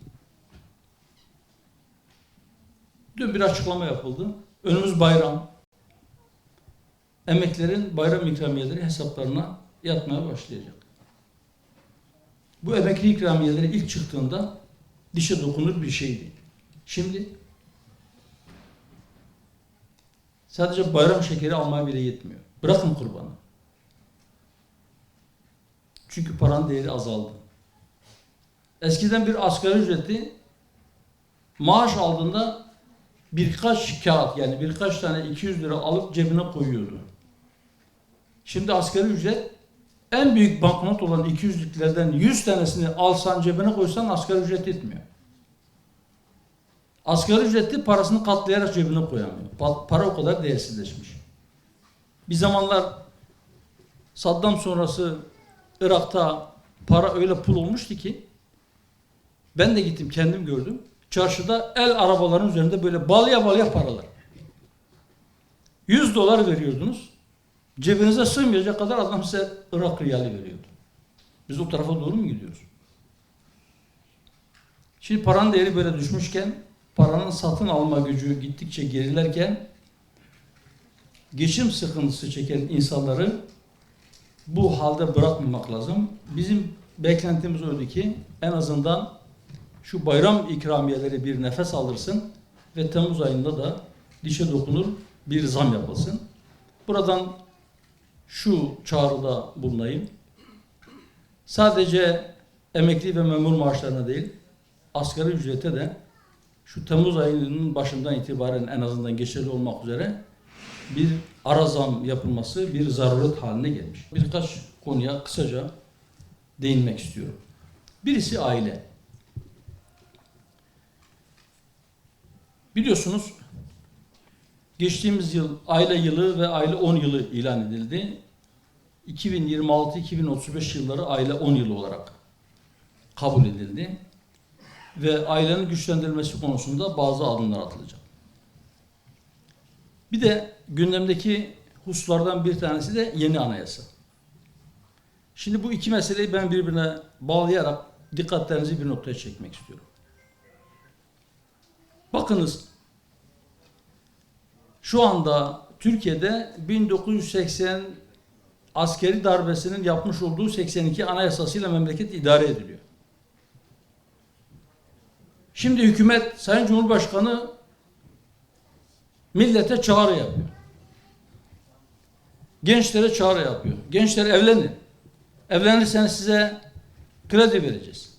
Dün bir açıklama yapıldı. Önümüz bayram. Emeklilerin bayram ikramiyeleri hesaplarına yatmaya başlayacak. Bu emekli ikramiyeleri ilk çıktığında dişe dokunur bir şeydi. Şimdi sadece bayram şekeri almaya bile yetmiyor. Bırakın kurbanı. Çünkü paranın değeri azaldı. Eskiden bir asgari ücreti maaş aldığında birkaç kağıt, yani birkaç tane 200 lira alıp cebine koyuyordu. Şimdi asgari ücret en büyük banknot olan 200'lüklerden 100 tanesini alsan cebine koysan asgari ücret etmiyor. Asgari ücretli parasını katlayarak cebine koyamıyor. Para o kadar değersizleşmiş. Bir zamanlar Saddam sonrası Irak'ta para öyle pul olmuştu ki ben de gittim kendim gördüm. Çarşıda el arabaların üzerinde böyle balya balya paralar. 100 dolar veriyordunuz. Cebinize sığmayacak kadar adam size Irak riyali veriyordu. Biz o tarafa doğru mu gidiyoruz? Şimdi paranın değeri böyle düşmüşken, paranın satın alma gücü gittikçe gerilerken, geçim sıkıntısı çeken insanları bu halde bırakmamak lazım. Bizim beklentimiz oydu ki en azından şu bayram ikramiyeleri bir nefes alırsın ve Temmuz ayında da dişe dokunur bir zam yapılsın. Buradan şu çağrıda bulunayım. Sadece emekli ve memur maaşlarına değil, asgari ücrete de şu Temmuz ayının başından itibaren en azından geçerli olmak üzere bir ara zam yapılması bir zaruret haline gelmiş. Birkaç konuya kısaca değinmek istiyorum. Birisi aile. Biliyorsunuz geçtiğimiz yıl aile yılı ve aile 10 yılı ilan edildi. 2026-2035 yılları aile 10 yılı olarak kabul edildi. Ve ailenin güçlendirilmesi konusunda bazı adımlar atılacak. Bir de gündemdeki hususlardan bir tanesi de yeni anayasa. Şimdi bu iki meseleyi ben birbirine bağlayarak dikkatlerinizi bir noktaya çekmek istiyorum. Bakınız, şu anda Türkiye'de 1980 askeri darbesinin yapmış olduğu 82 anayasasıyla memleket idare ediliyor. Şimdi hükümet, Sayın Cumhurbaşkanı millete çağrı yapıyor. Gençlere çağrı yapıyor. Gençler evlenin. Evlenirseniz size kredi vereceğiz.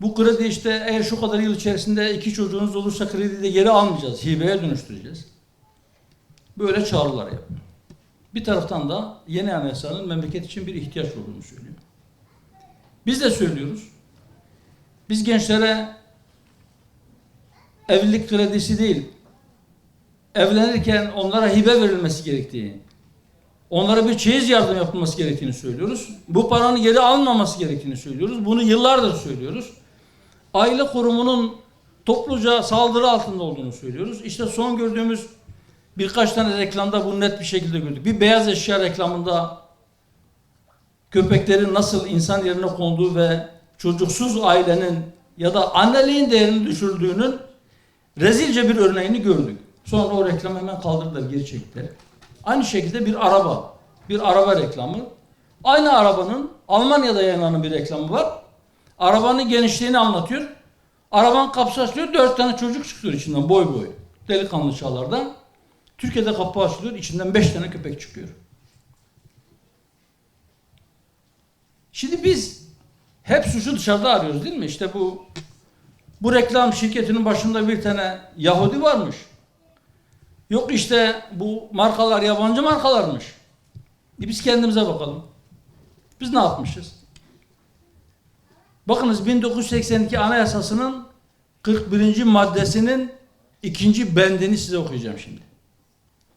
Bu kredi işte eğer şu kadar yıl içerisinde 2 çocuğunuz olursa krediyi de geri almayacağız. Hibeye dönüştüreceğiz. Böyle çağrılar yapıyor. Bir taraftan da yeni anayasanın memleket için bir ihtiyaç olduğunu söylüyor. Biz de söylüyoruz. Biz gençlere evlilik kredisi değil, evlenirken onlara hibe verilmesi gerektiği, onlara bir çeyiz yardım yapılması gerektiğini söylüyoruz. Bu paranın geri alınmaması gerektiğini söylüyoruz. Bunu yıllardır söylüyoruz. Aile kurumunun topluca saldırı altında olduğunu söylüyoruz. İşte son gördüğümüz birkaç tane reklamda bunu net bir şekilde gördük. Bir beyaz eşya reklamında köpeklerin nasıl insan yerine konduğu ve çocuksuz ailenin ya da anneliğin değerini düşürdüğünün rezilce bir örneğini gördük. Sonra o reklamı hemen kaldırdılar, geri çektiler. Aynı şekilde bir araba reklamı. Aynı arabanın Almanya'da yayınlanan bir reklamı var. Arabanın genişliğini anlatıyor. Arabanın kapısı açılıyor, 4 tane çocuk çıkıyor içinden boy boy. Delikanlı çağlardan. Türkiye'de kapı açılıyor, içinden 5 tane köpek çıkıyor. Şimdi biz hep suçu dışarıda arıyoruz değil mi? İşte bu reklam şirketinin başında bir tane Yahudi varmış. Yok işte bu markalar yabancı markalarmış. Biz kendimize bakalım. Biz ne yapmışız? Bakınız 1982 Anayasası'nın 41. maddesinin 2. bendini size okuyacağım şimdi.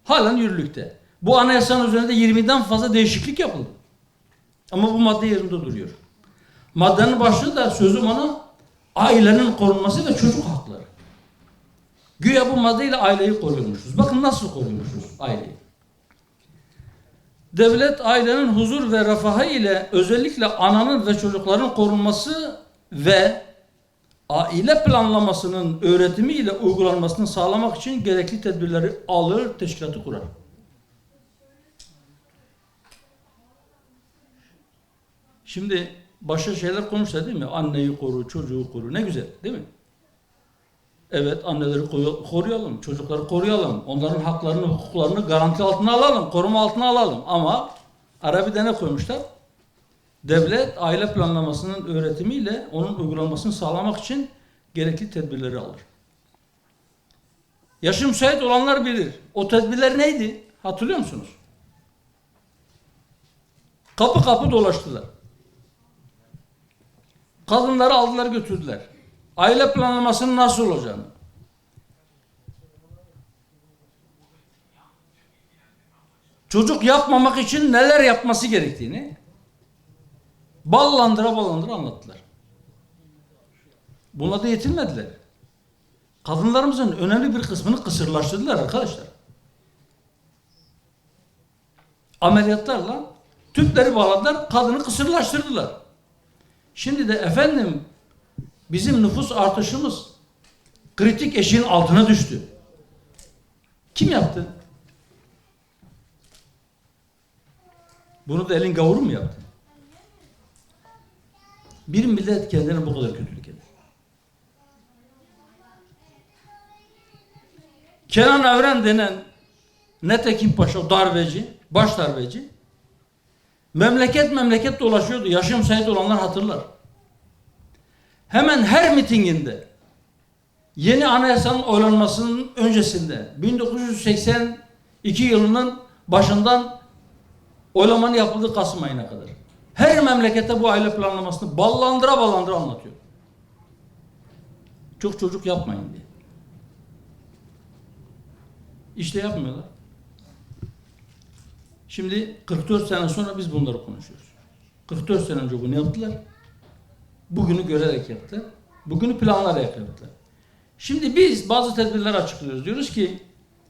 Halen yürürlükte. Bu anayasanın üzerinde 20'den fazla değişiklik yapıldı. Ama bu madde yerinde duruyor. Maddenin başlığı da sözüm ona ailenin korunması ve çocuk hakları. Güya bu maddeyle aileyi koruyormuşuz. Bakın nasıl koruyormuşuz aileyi. Devlet ailenin huzur ve refahı ile özellikle ananın ve çocukların korunması ve aile planlamasının öğretimi ile uygulanmasını sağlamak için gerekli tedbirleri alır, teşkilatı kurar. Şimdi başka şeyler konuştular değil mi? Anneyi koru, çocuğu koru. Ne güzel değil mi? Evet, anneleri koruyalım, çocukları koruyalım. Onların haklarını, hukuklarını garanti altına alalım, koruma altına alalım. Ama Arabi'de ne koymuşlar? Devlet aile planlamasının öğretimiyle onun uygulanmasını sağlamak için gerekli tedbirleri alır. Yaşı müsait olanlar bilir. O tedbirler neydi? Hatırlıyor musunuz? Kapı kapı dolaştılar. Kadınları aldılar götürdüler. Aile planlamasının nasıl olacağını, çocuk yapmamak için neler yapması gerektiğini ballandıra anlattılar. Buna da yetinmediler. Kadınlarımızın önemli bir kısmını kısırlaştırdılar arkadaşlar. Ameliyatlarla tüpleri bağladılar, kadını kısırlaştırdılar. Şimdi de efendim bizim nüfus artışımız kritik eşiğin altına düştü. Kim yaptı? Bunu da elin gavuru mu yaptı? Bir millet kendine bu kadar kötülük eder. Kenan Evren denen Netekin Paşa darbeci, baş darbeci memleket dolaşıyordu. Yaşam müsait olanlar hatırlar. hemen her mitinginde yeni anayasanın oylanmasının öncesinde 1982 yılının başından oylamanın yapıldığı Kasım ayına kadar her memlekette bu aile planlamasını ballandıra anlatıyor. Çok çocuk yapmayın diye. İşte yapmıyorlar. Şimdi 44 sene sonra biz bunları konuşuyoruz. 44 sene önce bunu yaptılar. Bugünü görerek yaptılar. Bugünü planlayarak yaptılar. Şimdi biz bazı tedbirler açıklıyoruz. Diyoruz ki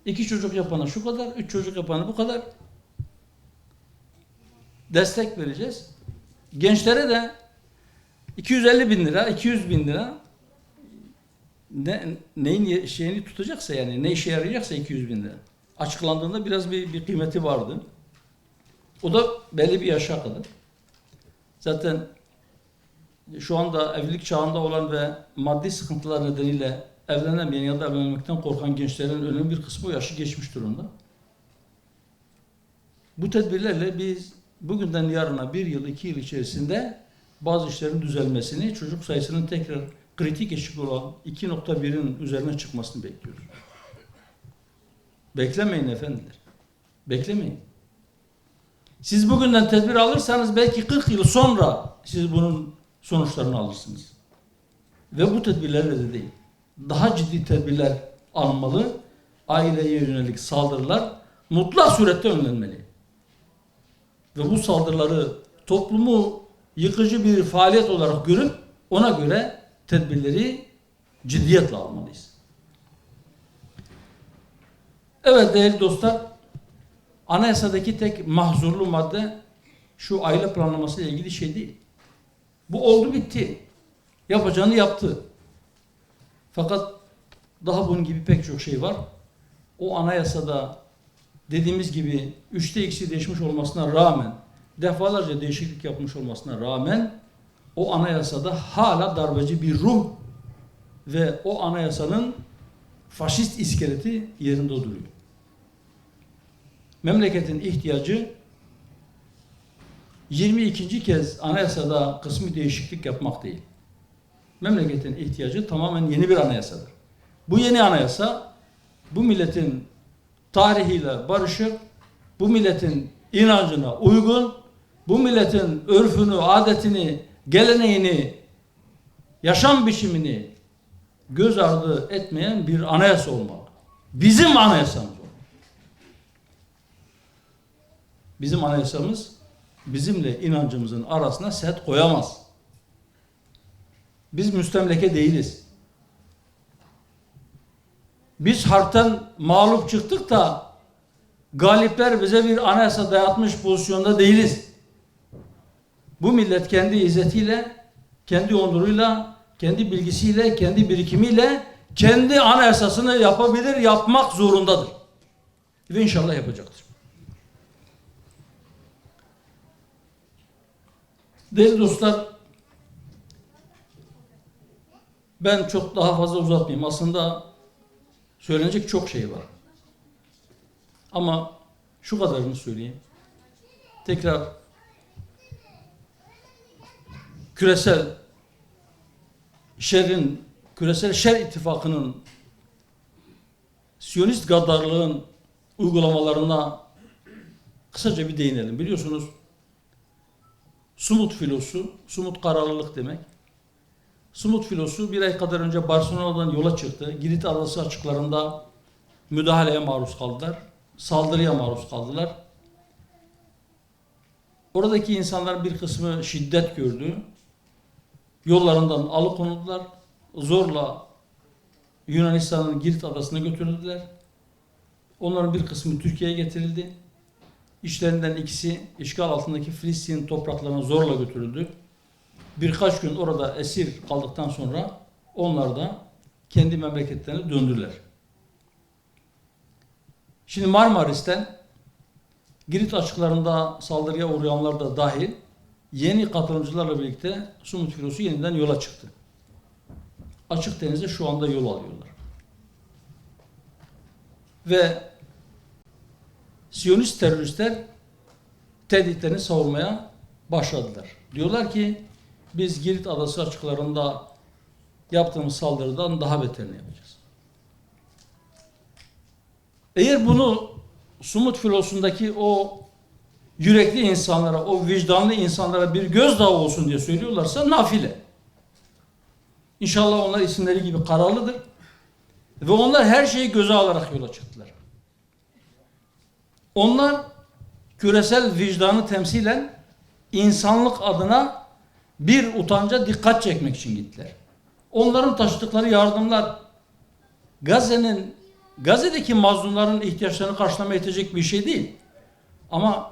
2 çocuk yapana şu kadar, 3 çocuk yapana bu kadar destek vereceğiz. Gençlere de 250 bin lira, 200 bin lira neyin şeyini tutacaksa, yani ne işe yarayacaksa 200 bin lira. Açıklandığında biraz bir kıymeti vardı. O da belli bir yaşa kadar. Zaten şu anda evlilik çağında olan ve maddi sıkıntılar nedeniyle evlenemeyen ya da evlenmekten korkan gençlerin önemli bir kısmı o yaşı geçmiş durumda. Bu tedbirlerle biz bugünden yarına 1 yıl, 2 yıl içerisinde bazı işlerin düzelmesini, çocuk sayısının tekrar kritik eşik olan 2.1'in üzerine çıkmasını bekliyoruz. Beklemeyin efendiler. Beklemeyin. Siz bugünden tedbir alırsanız belki 40 yıl sonra siz bunun sonuçlarını alırsınız. Ve bu tedbirlerle de değil. Daha ciddi tedbirler alınmalı. Aileye yönelik saldırılar mutlak surette önlenmeli. Ve bu saldırıları toplumu yıkıcı bir faaliyet olarak görüp ona göre tedbirleri ciddiyetle almalıyız. Evet değerli dostlar, anayasadaki tek mahzurlu madde şu aile planlaması ile ilgili şey değil. Bu oldu bitti. Yapacağını yaptı. Fakat daha bunun gibi pek çok şey var. O anayasada dediğimiz gibi 3'te 2'si değişmiş olmasına rağmen, defalarca değişiklik yapmış olmasına rağmen o anayasada hala darbeci bir ruh ve o anayasanın faşist iskeleti yerinde duruyor. Memleketin ihtiyacı 22. kez anayasada kısmi değişiklik yapmak değil. Memleketin ihtiyacı tamamen yeni bir anayasadır. Bu yeni anayasa bu milletin tarihiyle barışık, bu milletin inancına uygun, bu milletin örfünü, adetini, geleneğini, yaşam biçimini göz ardı etmeyen bir anayasa olmalı. Bizim anayasamız olmalı. Bizim anayasamız bizimle inancımızın arasına set koyamaz. Biz müstemleke değiliz. Biz harpten mağlup çıktık da galipler bize bir anayasa dayatmış pozisyonda değiliz. Bu millet kendi izzetiyle, kendi onuruyla, kendi bilgisiyle, kendi birikimiyle kendi anayasasını yapabilir, yapmak zorundadır. Ve inşallah yapacaktır. Değerli dostlar, ben çok daha fazla uzatmayayım. Aslında söylenecek çok şey var. Ama şu kadarını söyleyeyim. Tekrar küresel şer ittifakının Siyonist gaddarlığın uygulamalarına kısaca bir değinelim. Biliyorsunuz Sumut filosu, Sumut kararlılık demek. Sumut filosu 1 ay kadar önce Barcelona'dan yola çıktı. Girit Adası açıklarında müdahaleye maruz kaldılar. Saldırıya maruz kaldılar. Oradaki insanlar bir kısmı şiddet gördü. Yollarından alıkonuldular. Zorla Yunanistan'ın Girit Adası'na götürüldüler. Onların bir kısmı Türkiye'ye getirildi. İşlerinden ikisi işgal altındaki Filistin topraklarına zorla götürüldü. Birkaç gün orada esir kaldıktan sonra onlar da kendi memleketlerine döndüler. Şimdi Marmaris'ten Girit açıklarında saldırıya uğrayanlar da dahil yeni katılımcılarla birlikte Sumut filosu yeniden yola çıktı. Açık denize şu anda yol alıyorlar. Ve Siyonist teröristler tehditlerini savurmaya başladılar. Diyorlar ki biz Girit Adası açıklarında yaptığımız saldırıdan daha beterini yapacağız. Eğer bunu Sumut filosundaki o yürekli insanlara, o vicdanlı insanlara bir gözdağı olsun diye söylüyorlarsa nafile. İnşallah onlar isimleri gibi kararlıdır. Ve onlar her şeyi göze alarak yola çıktılar. Onlar küresel vicdanı temsilen insanlık adına bir utanca dikkat çekmek için gittiler. Onların taşıdıkları yardımlar Gazze'deki mazlumların ihtiyaçlarını karşılamaya yetecek bir şey değil. Ama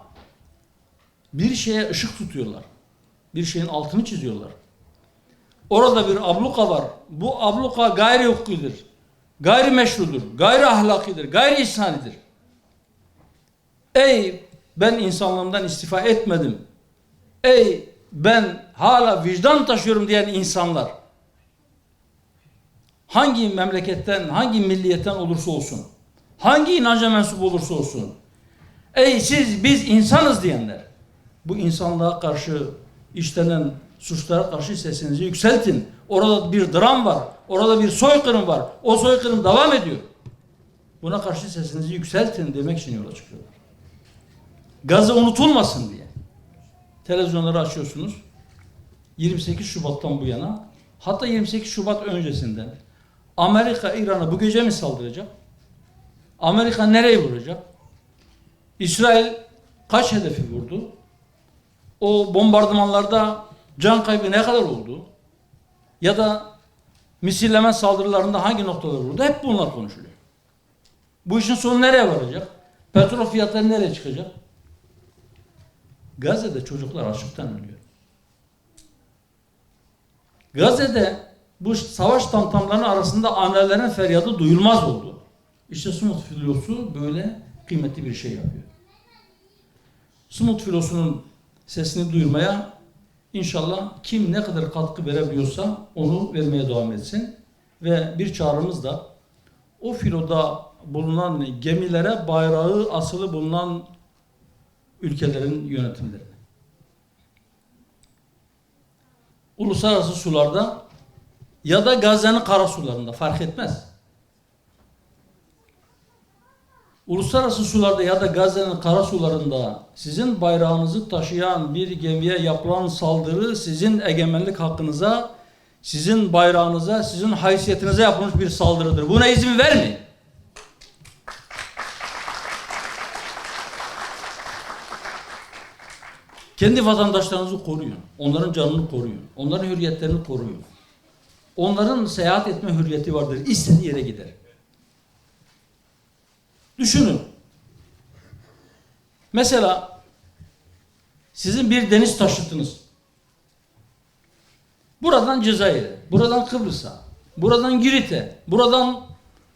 bir şeye ışık tutuyorlar. Bir şeyin altını çiziyorlar. Orada bir abluka var. Bu abluka gayri hukukidir. Gayri meşrudur. Gayri ahlakidir. Gayri insanidir. Ey ben insanlığımdan istifa etmedim. Ey ben hala vicdan taşıyorum diyen insanlar. Hangi memleketten, hangi milliyetten olursa olsun. Hangi inanca mensup olursa olsun. Ey biz insanız diyenler. Bu insanlığa karşı işlenen suçlara karşı sesinizi yükseltin. Orada bir dram var. Orada bir soykırım var. O soykırım devam ediyor. Buna karşı sesinizi yükseltin demek için yola çıkıyorlar. Gazze unutulmasın diye. Televizyonları açıyorsunuz. 28 Şubat'tan bu yana, hatta 28 Şubat öncesinden Amerika İran'a bu gece mi saldıracak? Amerika nereye vuracak? İsrail kaç hedefi vurdu? O bombardımanlarda can kaybı ne kadar oldu? Ya da misilleme saldırılarında hangi noktalar vurdu? Hep bunlar konuşuluyor. Bu işin sonu nereye varacak? Petrol fiyatları nereye çıkacak? Gazze'de çocuklar açlıktan ölüyor. Gazze'de bu savaş tamtamlarının arasında annelerin feryadı duyulmaz oldu. İşte Sumut filosu böyle kıymetli bir şey yapıyor. Sumut filosunun sesini duyurmaya inşallah kim ne kadar katkı verebiliyorsa onu vermeye devam etsin. Ve bir çağrımız da o filoda bulunan gemilere bayrağı asılı bulunan ülkelerin yönetimlerine. Uluslararası sularda ya da Gazze'nin kara sularında fark etmez. Uluslararası sularda ya da Gazze'nin kara sularında sizin bayrağınızı taşıyan bir gemiye yapılan saldırı sizin egemenlik hakkınıza, sizin bayrağınıza, sizin haysiyetinize yapılmış bir saldırıdır. Buna izin vermeyin. Kendi vatandaşlarınızı koruyun. Onların canını koruyun. Onların hürriyetlerini koruyun. Onların seyahat etme hürriyeti vardır. İstediği yere gider. Düşünün. Mesela sizin bir deniz taşıtınız. Buradan Cezayir'e, buradan Kıbrıs'a, buradan Girit'e, buradan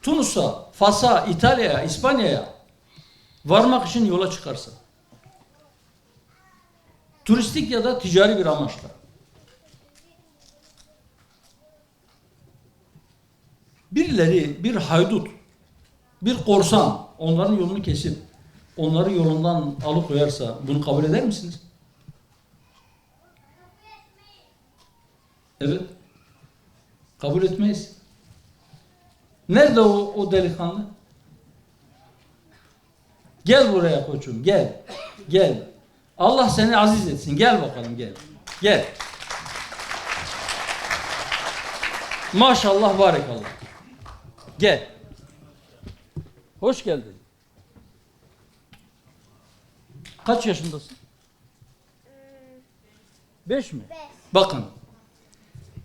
Tunus'a, Fas'a, İtalya'ya, İspanya'ya varmak için yola çıkarsa. Turistik ya da ticari bir amaçla. Birileri, bir haydut, bir korsan onların yolunu kesip onları yolundan alıkoyarsa bunu kabul eder misiniz? Evet. Kabul etmeyiz. Nerede o delikanlı? Gel buraya koçum, gel. Gel. Allah seni aziz etsin. Gel bakalım, gel. Gel. Maşallah, barakallah. Gel. Hoş geldin. Kaç yaşındasın? 5 mi? 5. Bakın.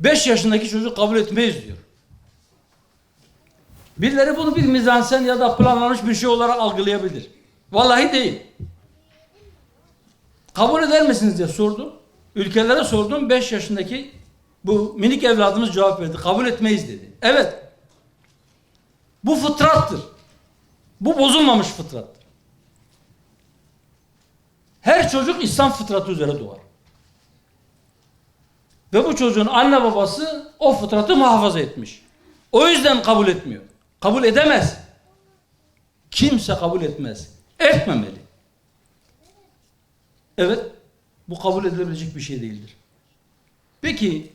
5 yaşındaki çocuk kabul etmeyiz diyor. Birileri bunu bir mizansen ya da planlanmış bir şey olarak algılayabilir. Vallahi değil. Kabul eder misiniz diye sordum. Ülkelere sordum. 5 yaşındaki bu minik evladımız cevap verdi. Kabul etmeyiz dedi. Evet. Bu fıtrattır. Bu bozulmamış fıtrattır. Her çocuk İslam fıtratı üzere doğar. Ve bu çocuğun anne babası o fıtratı muhafaza etmiş. O yüzden kabul etmiyor. Kabul edemez. Kimse kabul etmez. Etmemeli. Evet, bu kabul edilebilecek bir şey değildir. Peki,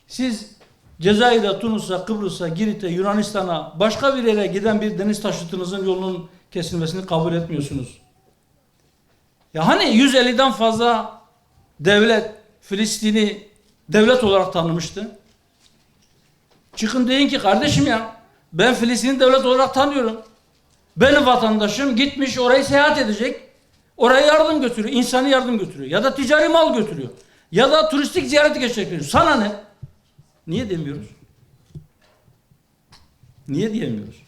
siz Cezayir'e, Tunus'a, Kıbrıs'a, Girit'e, Yunanistan'a, başka bir yere giden bir deniz taşıtınızın yolunun kesilmesini kabul etmiyorsunuz. Ya hani 150'den fazla devlet Filistin'i devlet olarak tanımıştı. Çıkın deyin ki kardeşim ya, ben Filistin'i devlet olarak tanıyorum. Benim vatandaşım gitmiş orayı seyahat edecek. Oraya yardım götürüyor, insani yardım götürüyor. Ya da ticari mal götürüyor. Ya da turistik ziyareti gerçekleştiriyor. Sana ne? Niye demiyoruz? Niye diyemiyoruz?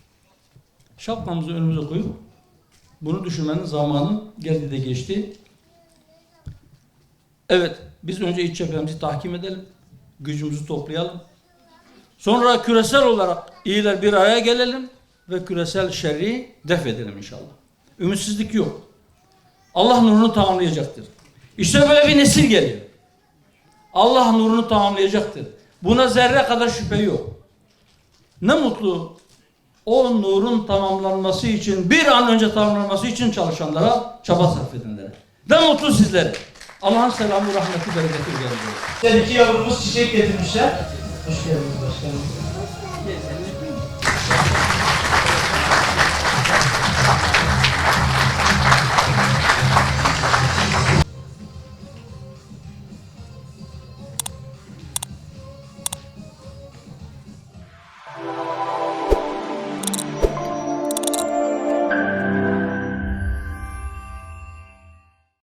Şapkamızı önümüze koyup bunu düşünmenin zamanı geldi de geçti. Evet, biz önce iç cephemizi tahkim edelim. Gücümüzü toplayalım. Sonra küresel olarak iyiler bir araya gelelim ve küresel şerri def edelim inşallah. Ümitsizlik yok. Allah nurunu tamamlayacaktır. İşte böyle bir nesil geliyor. Allah nurunu tamamlayacaktır. Buna zerre kadar şüphe yok. Ne mutlu o nurun tamamlanması için, bir an önce tamamlanması için çalışanlara, çaba sarf edenlere. Ne mutlu sizlere. Allah'ın selamı, rahmeti, bereketi üzerinde. İki yavrumuz çiçek getirmişler. Hoş geldiniz başkanım.